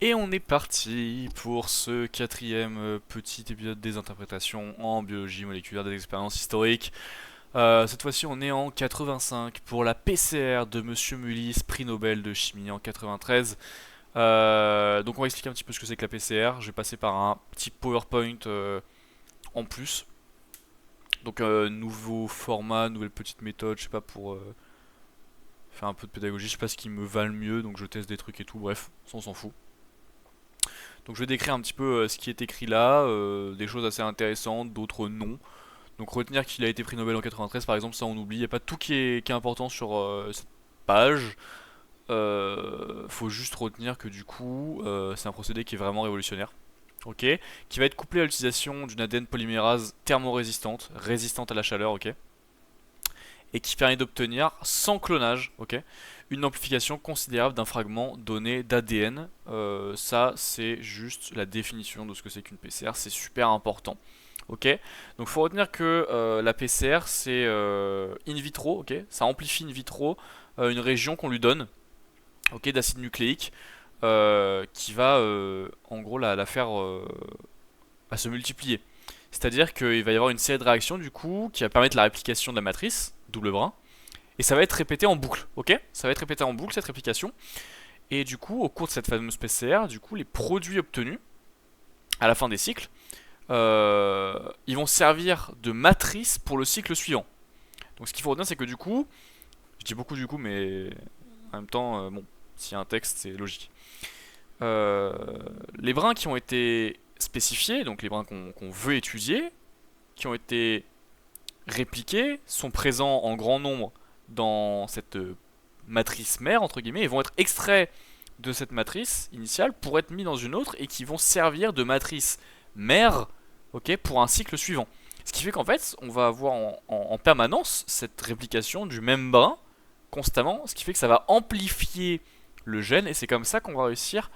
Et on est parti pour ce quatrième petit épisode des interprétations en biologie moléculaire des expériences historiques. Cette fois-ci on est en 85 pour la PCR de Monsieur Mullis, prix Nobel de chimie en 93. Donc on va expliquer un petit peu ce que c'est que la PCR. Je vais passer par un petit PowerPoint en plus. Donc nouveau format, nouvelle petite méthode, je sais pas pour faire un peu de pédagogie, je sais pas ce qui me va le mieux, donc je teste des trucs et tout, bref, ça on s'en fout. Donc je vais décrire un petit peu ce qui est écrit là, des choses assez intéressantes, d'autres non. Donc retenir qu'il a été prix Nobel en 93 par exemple, ça on oublie, il n'y a pas tout qui est important sur cette page. Faut juste retenir que du coup c'est un procédé qui est vraiment révolutionnaire. Ok, qui va être couplé à l'utilisation d'une ADN polymérase thermorésistante, résistante à la chaleur, ok, et qui permet d'obtenir, sans clonage, ok, une amplification considérable d'un fragment donné d'ADN. Ça, c'est juste la définition de ce que c'est qu'une PCR, c'est super important. Ok, donc il faut retenir que la PCR c'est in vitro, ok, ça amplifie in vitro une région qu'on lui donne, ok, d'acide nucléique, qui va en gros la faire à se multiplier. C'est-à-dire qu'il va y avoir une série de réactions du coup qui va permettre la réplication de la matrice, double brin, et ça va être répété en boucle, ok. Ça va être répété en boucle cette réplication, et du coup au cours de cette fameuse PCR, du coup les produits obtenus à la fin des cycles, ils vont servir de matrice pour le cycle suivant. Donc ce qu'il faut retenir c'est que du coup, je dis beaucoup du coup mais en même temps, bon, s'il y a un texte c'est logique. Euh, les brins qui ont été spécifiés, donc les brins qu'on veut étudier, qui ont été répliqués, sont présents en grand nombre dans cette matrice mère, entre guillemets, et vont être extraits de cette matrice initiale pour être mis dans une autre et qui vont servir de matrice mère, ok, pour un cycle suivant. Ce qui fait qu'en fait, on va avoir en permanence cette réplication du même brin constamment, ce qui fait que ça va amplifier le gène et c'est comme ça qu'on va réussir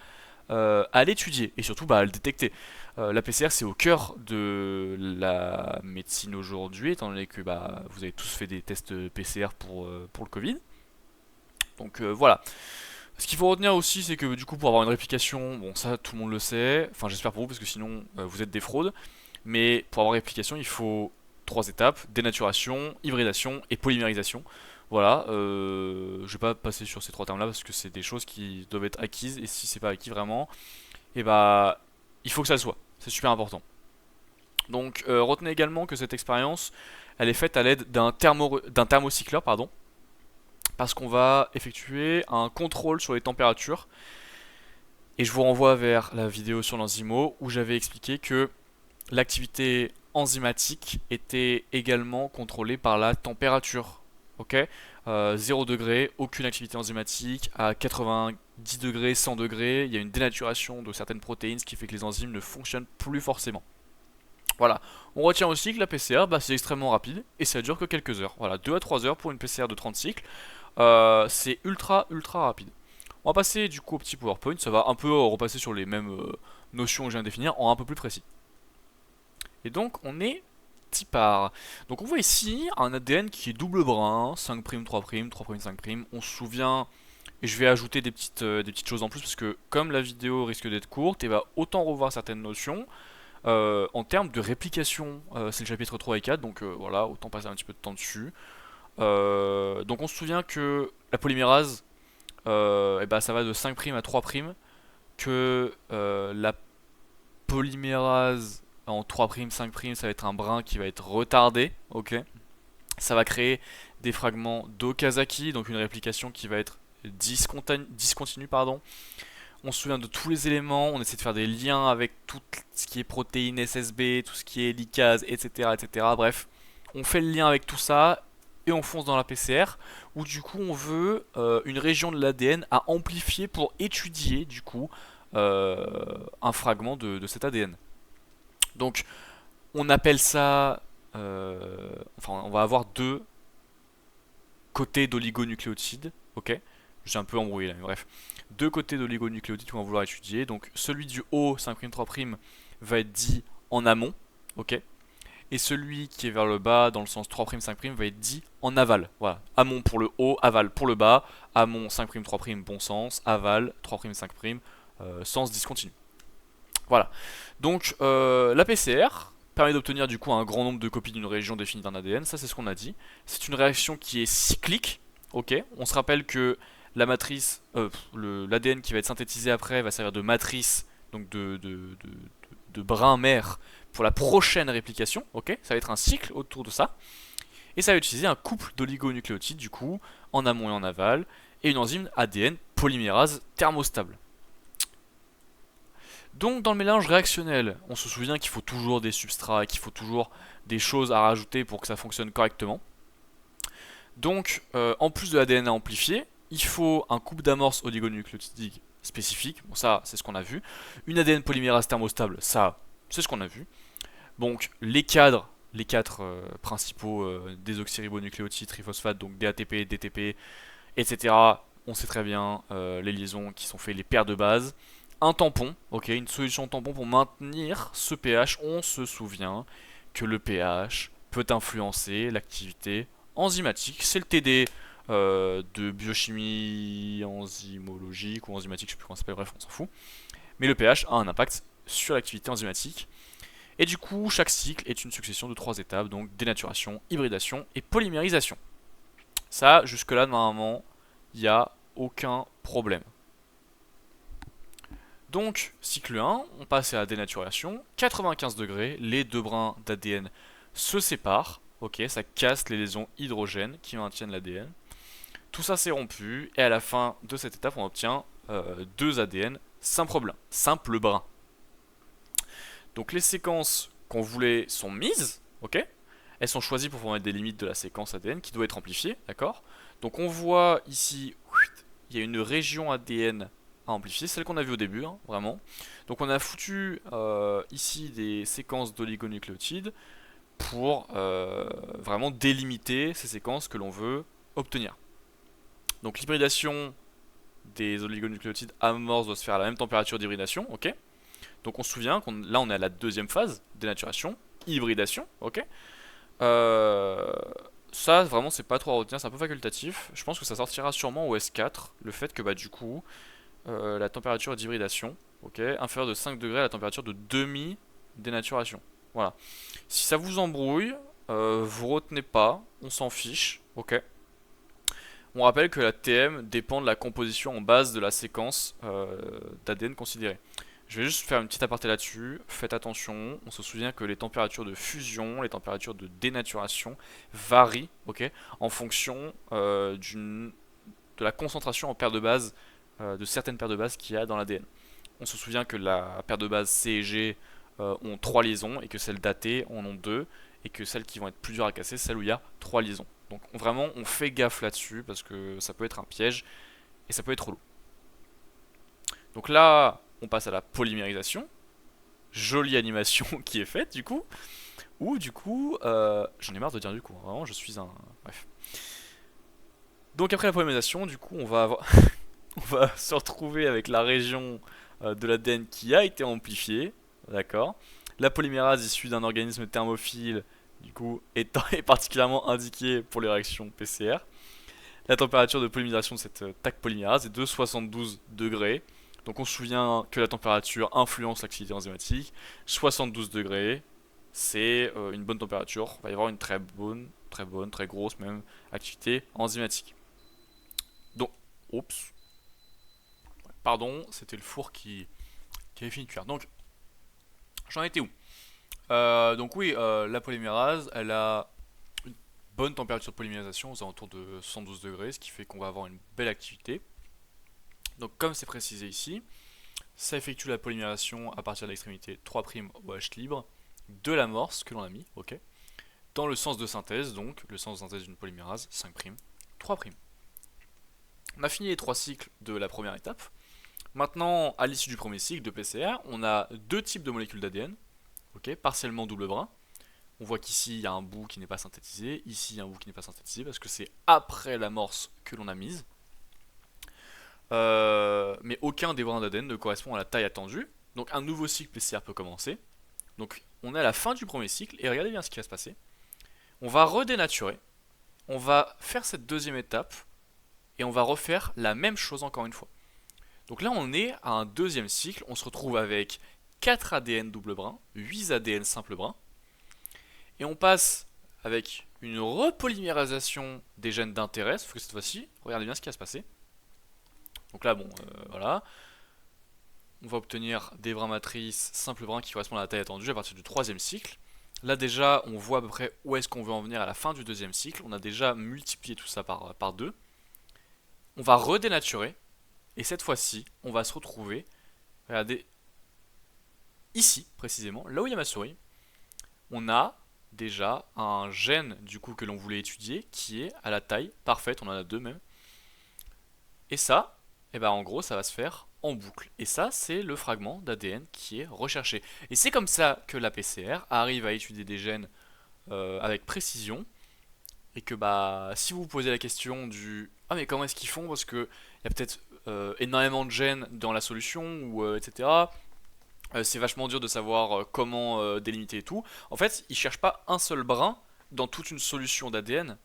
à l'étudier et surtout à le détecter. La PCR c'est au cœur de la médecine aujourd'hui, étant donné que vous avez tous fait des tests PCR pour le Covid. Donc voilà. Ce qu'il faut retenir aussi, c'est que du coup, pour avoir une réplication, bon, ça tout le monde le sait, enfin j'espère pour vous, parce que sinon vous êtes des fraudes, mais pour avoir une réplication, il faut trois étapes, dénaturation, hybridation et polymérisation. Voilà, je vais pas passer sur ces trois termes là parce que c'est des choses qui doivent être acquises et si c'est pas acquis vraiment, et il faut que ça le soit, c'est super important. Donc retenez également que cette expérience, elle est faite à l'aide d'un thermocycleur, pardon, parce qu'on va effectuer un contrôle sur les températures. Et je vous renvoie vers la vidéo sur l'enzymo où j'avais expliqué que l'activité enzymatique était également contrôlée par la température. Ok, 0 degré, aucune activité enzymatique. À 90 degrés, 100 degrés, il y a une dénaturation de certaines protéines, ce qui fait que les enzymes ne fonctionnent plus forcément. Voilà, on retient aussi que la PCR, c'est extrêmement rapide et ça dure que quelques heures. Voilà, 2 à 3 heures pour une PCR de 30 cycles. C'est ultra ultra rapide. On va passer du coup au petit PowerPoint, ça va un peu repasser sur les mêmes notions que je viens de définir en un peu plus précis. Et donc on est par. Donc on voit ici un ADN qui est double brin, 5', 3', 3', 5'. On se souvient, et je vais ajouter des petites choses en plus parce que comme la vidéo risque d'être courte, et autant revoir certaines notions. En termes de réplication, c'est le chapitre 3 et 4, donc voilà, autant passer un petit peu de temps dessus. Donc on se souvient que la polymérase, ça va de 5' à 3', que la polymérase en 3', 5', ça va être un brin qui va être retardé, ok. Ça va créer des fragments d'Okazaki, donc une réplication qui va être discontinue, pardon. On se souvient de tous les éléments, on essaie de faire des liens avec tout ce qui est protéines SSB, tout ce qui est licase, etc., etc. Bref, on fait le lien avec tout ça et on fonce dans la PCR où du coup on veut une région de l'ADN à amplifier pour étudier du coup un fragment de cet ADN. Donc on appelle ça, enfin on va avoir deux côtés d'oligonucléotides, ok. J'ai un peu embrouillé là, mais bref. Deux côtés d'oligonucléotides qu'on va vouloir étudier. Donc celui du haut 5', 3', va être dit en amont, ok. Et celui qui est vers le bas, dans le sens 3', 5', va être dit en aval. Voilà. Amont pour le haut, aval pour le bas. Amont 5', 3', bon sens. Aval 3', 5', sans discontinu. Voilà. Donc la PCR permet d'obtenir du coup un grand nombre de copies d'une région définie d'un ADN, ça c'est ce qu'on a dit. C'est une réaction qui est cyclique, ok. On se rappelle que la matrice, l'ADN qui va être synthétisé après va servir de matrice, donc de brin mère pour la prochaine réplication, ok. Ça va être un cycle autour de ça. Et ça va utiliser un couple d'oligonucléotides du coup, en amont et en aval, et une enzyme ADN polymérase thermostable. Donc dans le mélange réactionnel, on se souvient qu'il faut toujours des substrats, qu'il faut toujours des choses à rajouter pour que ça fonctionne correctement. Donc en plus de l'ADN à amplifier, il faut un couple d'amorces oligonucléotidiques spécifique, bon ça c'est ce qu'on a vu, une ADN polymérase thermostable, ça c'est ce qu'on a vu. Donc les cadres, les quatre principaux désoxyribonucléotides, triphosphate, donc DATP, DTP, etc. On sait très bien les liaisons qui sont faites, les paires de bases. Un tampon, ok, une solution tampon pour maintenir ce pH. On se souvient que le pH peut influencer l'activité enzymatique. C'est le TD de biochimie enzymologique ou enzymatique, je sais plus comment ça s'appelle, bref, on s'en fout. Mais le pH a un impact sur l'activité enzymatique. Et du coup, chaque cycle est une succession de 3 étapes, donc dénaturation, hybridation et polymérisation. Ça, jusque-là, normalement, il n'y a aucun problème. Donc, cycle 1, on passe à la dénaturation, 95 degrés, les deux brins d'ADN se séparent, ok, ça casse les liaisons hydrogènes qui maintiennent l'ADN. Tout ça s'est rompu, et à la fin de cette étape, on obtient deux ADN simple brin. Donc les séquences qu'on voulait sont mises, ok. Elles sont choisies pour former des limites de la séquence ADN qui doit être amplifiée, d'accord. Donc on voit ici, il y a une région ADN à amplifier, celle qu'on a vue au début, hein, vraiment. Donc on a foutu ici des séquences d'oligonucléotides pour vraiment délimiter ces séquences que l'on veut obtenir. Donc l'hybridation des oligonucléotides amorces doit se faire à la même température d'hybridation, ok. Donc on se souvient qu'on là on est à la deuxième phase, dénaturation, hybridation, ok. Ça vraiment c'est pas trop à retenir, c'est un peu facultatif. Je pense que ça sortira sûrement au S4, le fait que bah du coup la température d'hybridation, ok, inférieure de 5 degrés à la température de demi-dénaturation. Voilà. Si ça vous embrouille, vous retenez pas, on s'en fiche, ok. On rappelle que la TM dépend de la composition en base de la séquence d'ADN considérée. Je vais juste faire une petite aparté là-dessus. Faites attention, on se souvient que les températures de fusion, les températures de dénaturation varient, ok, en fonction de la concentration en paire de bases, de certaines paires de bases qu'il y a dans l'ADN. On se souvient que la paire de bases C et G ont 3 liaisons et que celles datées en ont 2 et que celles qui vont être plus dures à casser, celles où il y a 3 liaisons. Donc vraiment, on fait gaffe là-dessus parce que ça peut être un piège et ça peut être relou. Donc là, on passe à la polymérisation. Jolie animation qui est faite du coup. Ou du coup, j'en ai marre de dire du coup, hein. Vraiment je suis un... Bref. Donc après la polymérisation, du coup on va avoir... on va se retrouver avec la région de l'ADN qui a été amplifiée. D'accord. La polymérase issue d'un organisme thermophile, du coup, est particulièrement indiquée pour les réactions PCR. La température de polymérisation de cette TAC polymérase est de 72 degrés. Donc on se souvient que la température influence l'activité enzymatique. 72 degrés, c'est une bonne température. Il va y avoir une très grosse même activité enzymatique. Donc, oups. Pardon, c'était le four qui avait fini de cuire. Donc, j'en étais où? Donc oui, la polymérase, elle a une bonne température de polymérisation aux alentours de 112 degrés, ce qui fait qu'on va avoir une belle activité. Donc comme c'est précisé ici, ça effectue la polymérisation à partir de l'extrémité 3' OH libre de l'amorce que l'on a mis, ok, dans le sens de synthèse, donc le sens de synthèse d'une polymérase 5', 3'. On a fini les 3 cycles de la première étape. Maintenant, à l'issue du premier cycle de PCR, on a deux types de molécules d'ADN, ok, partiellement double brin. On voit qu'ici il y a un bout qui n'est pas synthétisé, ici il y a un bout qui n'est pas synthétisé parce que c'est après l'amorce que l'on a mise. Mais aucun des brins d'ADN ne correspond à la taille attendue. Donc un nouveau cycle PCR peut commencer. Donc on est à la fin du premier cycle et regardez bien ce qui va se passer. On va redénaturer, on va faire cette deuxième étape et on va refaire la même chose encore une fois. Donc là on est à un deuxième cycle, on se retrouve avec 4 ADN double brin, 8 ADN simple brin, et on passe avec une repolymérisation des gènes d'intérêt, sauf que cette fois-ci, regardez bien ce qui va se passer. Donc là bon, voilà, on va obtenir des brins matrices simple brin qui correspondent à la taille attendue à partir du troisième cycle. Là déjà, on voit à peu près où est-ce qu'on veut en venir à la fin du deuxième cycle. On a déjà multiplié tout ça par 2. On va redénaturer. Et cette fois-ci, on va se retrouver, regardez, ici précisément, là où il y a ma souris, on a déjà un gène du coup que l'on voulait étudier qui est à la taille parfaite, on en a deux même. Et ça, et ben en gros, ça va se faire en boucle. Et ça, c'est le fragment d'ADN qui est recherché. Et c'est comme ça que la PCR arrive à étudier des gènes avec précision. Et que bah, si vous vous posez la question du ah mais comment est-ce qu'ils font parce que il y a peut-être énormément de gènes dans la solution ou etc. C'est vachement dur de savoir comment délimiter et tout. En fait, ils cherchent pas un seul brin dans toute une solution d'ADN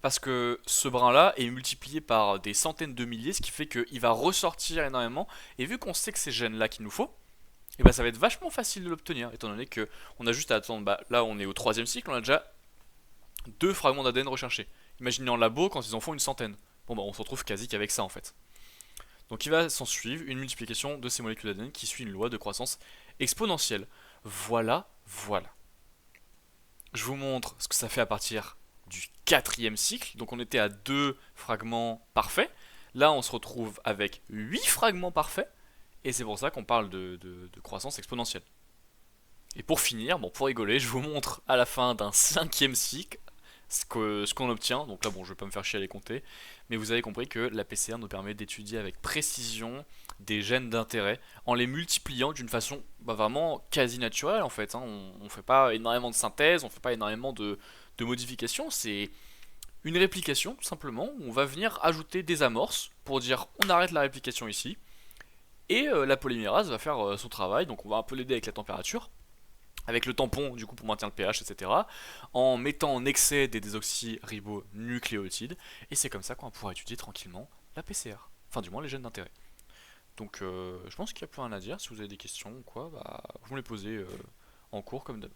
parce que ce brin-là est multiplié par des centaines de milliers, ce qui fait qu'il va ressortir énormément. Et vu qu'on sait que c'est gènes-là qu'il nous faut, et bah ça va être vachement facile de l'obtenir, étant donné que on a juste à attendre. Bah, là, on est au troisième cycle, on a déjà deux fragments d'ADN recherchés. Imaginez en labo quand ils en font une centaine. Bon bah on se retrouve quasi qu'avec ça en fait. Donc il va s'en suivre une multiplication de ces molécules d'ADN qui suit une loi de croissance exponentielle. Voilà, voilà. Je vous montre ce que ça fait à partir du quatrième cycle. Donc on était à 2 fragments parfaits. Là on se retrouve avec 8 fragments parfaits. Et c'est pour ça qu'on parle de croissance exponentielle. Et pour finir, bon pour rigoler, je vous montre à la fin d'un cinquième cycle ce qu'on obtient. Donc là bon je vais pas me faire chier à les compter. Mais vous avez compris que la PCR nous permet d'étudier avec précision des gènes d'intérêt en les multipliant d'une façon bah, vraiment quasi naturelle en fait. Hein. On fait pas énormément de synthèse, on fait pas énormément de modifications. C'est une réplication tout simplement où on va venir ajouter des amorces pour dire on arrête la réplication ici. Et la polymérase va faire son travail, donc on va un peu l'aider avec la température, avec le tampon du coup pour maintenir le pH, etc. En mettant en excès des désoxyribonucléotides, et c'est comme ça qu'on va pouvoir étudier tranquillement la PCR, enfin du moins les gènes d'intérêt. Donc je pense qu'il n'y a plus rien à dire, si vous avez des questions ou quoi, bah, vous me les posez en cours comme d'hab.